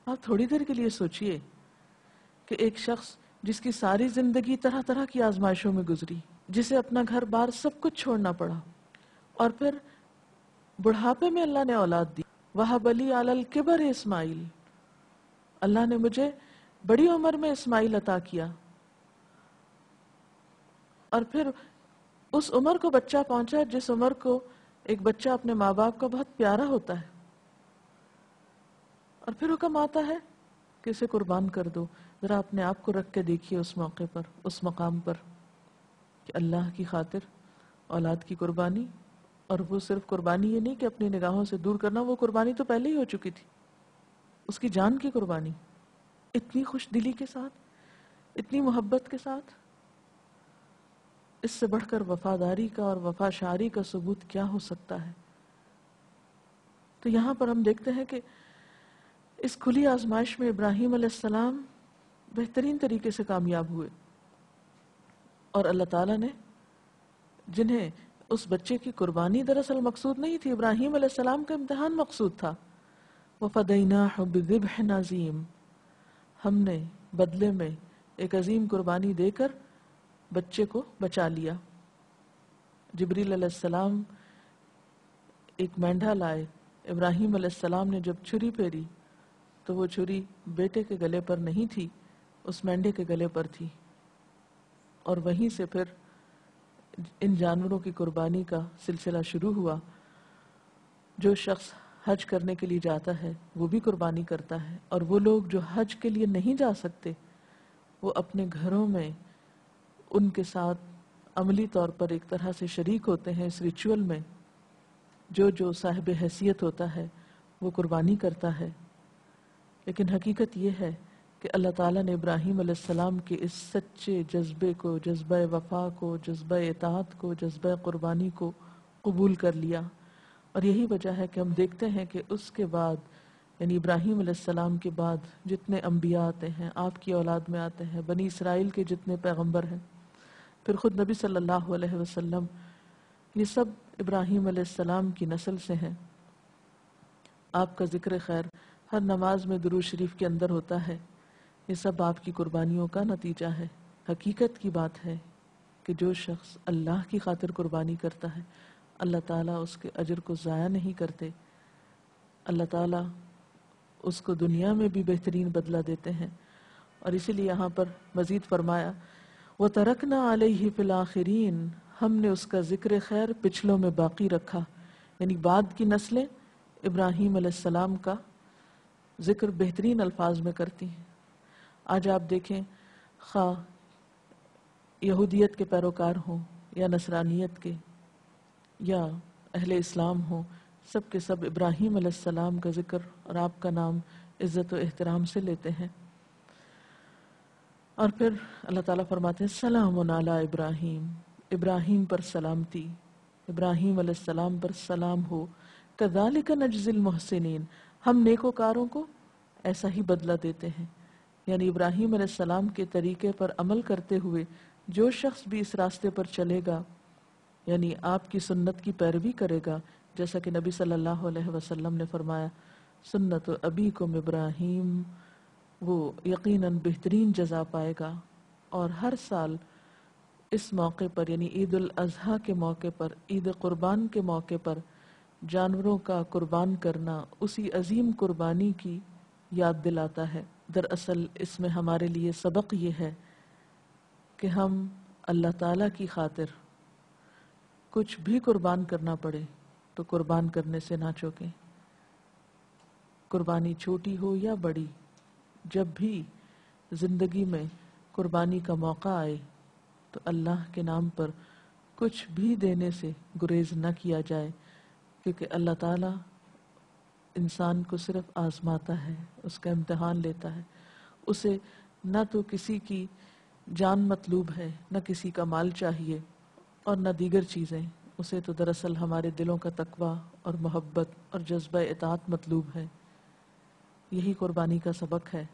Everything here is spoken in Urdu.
آپ تھوڑی دیر کے لیے سوچئے کہ ایک شخص جس کی ساری زندگی طرح طرح کی آزمائشوں میں گزری، جسے اپنا گھر بار سب کچھ چھوڑنا پڑا، اور پھر بڑھاپے میں اللہ نے اولاد دی. وَهَبَ لِي عَلَى الْكِبَرِ اسماعیل، اللہ نے مجھے بڑی عمر میں اسماعیل عطا کیا. اور پھر اس عمر کو بچہ پہنچا جس عمر کو ایک بچہ اپنے ماں باپ کا بہت پیارا ہوتا ہے، اور پھر حکم آتا ہے کہ اسے قربان کر دو. ذرا اپنے آپ کو رکھ کے دیکھیے اس موقع پر، اس مقام پر، کہ اللہ کی خاطر اولاد کی قربانی. اور وہ صرف قربانی یہ نہیں کہ اپنی نگاہوں سے دور کرنا، وہ قربانی تو پہلے ہی ہو چکی تھی، اس کی جان کی قربانی، اتنی خوش دلی کے ساتھ، اتنی محبت کے ساتھ. اس سے بڑھ کر وفاداری کا اور وفا شعاری کا ثبوت کیا ہو سکتا ہے؟ تو یہاں پر ہم دیکھتے ہیں کہ اس کھلی آزمائش میں ابراہیم علیہ السلام بہترین طریقے سے کامیاب ہوئے، اور اللہ تعالیٰ نے جنہیں اس بچے کی قربانی دراصل مقصود نہیں تھی، ابراہیم علیہ السلام کا امتحان مقصود تھا. وَفَدَيْنَاهُ بِذِبْحٍ عَظِيمٍ، ہم نے بدلے میں ایک عظیم قربانی دے کر بچے کو بچا لیا. جبریل علیہ السلام ایک مینڈھا لائے، ابراہیم علیہ السلام نے جب چھری پھیری تو وہ چھری بیٹے کے گلے پر نہیں تھی، اس مینڈھے کے گلے پر تھی. اور وہیں سے پھر ان جانوروں کی قربانی کا سلسلہ شروع ہوا. جو شخص حج کرنے کے لیے جاتا ہے وہ بھی قربانی کرتا ہے، اور وہ لوگ جو حج کے لیے نہیں جا سکتے وہ اپنے گھروں میں ان کے ساتھ عملی طور پر ایک طرح سے شریک ہوتے ہیں اس ریچول میں. جو صاحب حیثیت ہوتا ہے وہ قربانی کرتا ہے. لیکن حقیقت یہ ہے کہ اللہ تعالیٰ نے ابراہیم علیہ السلام کے اس سچے جذبے کو، جذبہ وفا کو، جذبہ اطاعت کو، جذبہ قربانی کو قبول کر لیا. اور یہی وجہ ہے کہ ہم دیکھتے ہیں کہ اس کے بعد، یعنی ابراہیم علیہ السلام کے بعد جتنے انبیاء آتے ہیں، آپ کی اولاد میں آتے ہیں، بنی اسرائیل کے جتنے پیغمبر ہیں، پھر خود نبی صلی اللہ علیہ وسلم، یہ سب ابراہیم علیہ السلام کی نسل سے ہیں. آپ کا ذکر خیر ہر نماز میں درود شریف کے اندر ہوتا ہے. یہ سب آپ کی قربانیوں کا نتیجہ ہے. حقیقت کی بات ہے کہ جو شخص اللہ کی خاطر قربانی کرتا ہے اللہ تعالیٰ اس کے اجر کو ضائع نہیں کرتے. اللہ تعالیٰ اس کو دنیا میں بھی بہترین بدلہ دیتے ہیں. اور اسی لیے یہاں پر مزید فرمایا وَتَرَكْنَا عَلَيْهِ فِي الْآخِرِينَ، ہم نے اس کا ذکر خیر پچھلوں میں باقی رکھا. یعنی بعد کی نسلیں ابراہیم علیہ السلام کا ذکر بہترین الفاظ میں کرتی ہیں. آج آپ دیکھیں، خواہ یہودیت کے پیروکار ہوں یا نصرانیت کے یا اہل اسلام ہوں، سب کے سب ابراہیم علیہ السلام کا ذکر اور آپ کا نام عزت و احترام سے لیتے ہیں. اور پھر اللہ تعالیٰ فرماتے ہیں سلام علی ابراہیم، ابراہیم پر سلامتی، ابراہیم علیہ السلام پر سلام ہو. کذالک نجزی المحسنین، ہم نیکوکاروں کو ایسا ہی بدلہ دیتے ہیں. یعنی ابراہیم علیہ السلام کے طریقے پر عمل کرتے ہوئے جو شخص بھی اس راستے پر چلے گا، یعنی آپ کی سنت کی پیروی کرے گا، جیسا کہ نبی صلی اللہ علیہ وسلم نے فرمایا سنت ابیکم ابراہیم، وہ یقیناً بہترین جزا پائے گا. اور ہر سال اس موقع پر، یعنی عید الاضحیٰ کے موقع پر، عید قربان کے موقع پر جانوروں کا قربان کرنا اسی عظیم قربانی کی یاد دلاتا ہے. دراصل اس میں ہمارے لیے سبق یہ ہے کہ ہم اللہ تعالیٰ کی خاطر کچھ بھی قربان کرنا پڑے تو قربان کرنے سے نہ چوکیں. قربانی چھوٹی ہو یا بڑی، جب بھی زندگی میں قربانی کا موقع آئے تو اللہ کے نام پر کچھ بھی دینے سے گریز نہ کیا جائے، کیونکہ اللہ تعالیٰ انسان کو صرف آزماتا ہے، اس کا امتحان لیتا ہے. اسے نہ تو کسی کی جان مطلوب ہے، نہ کسی کا مال چاہیے، اور نہ دیگر چیزیں. اسے تو دراصل ہمارے دلوں کا تقویٰ اور محبت اور جذبہ اطاعت مطلوب ہے. یہی قربانی کا سبق ہے.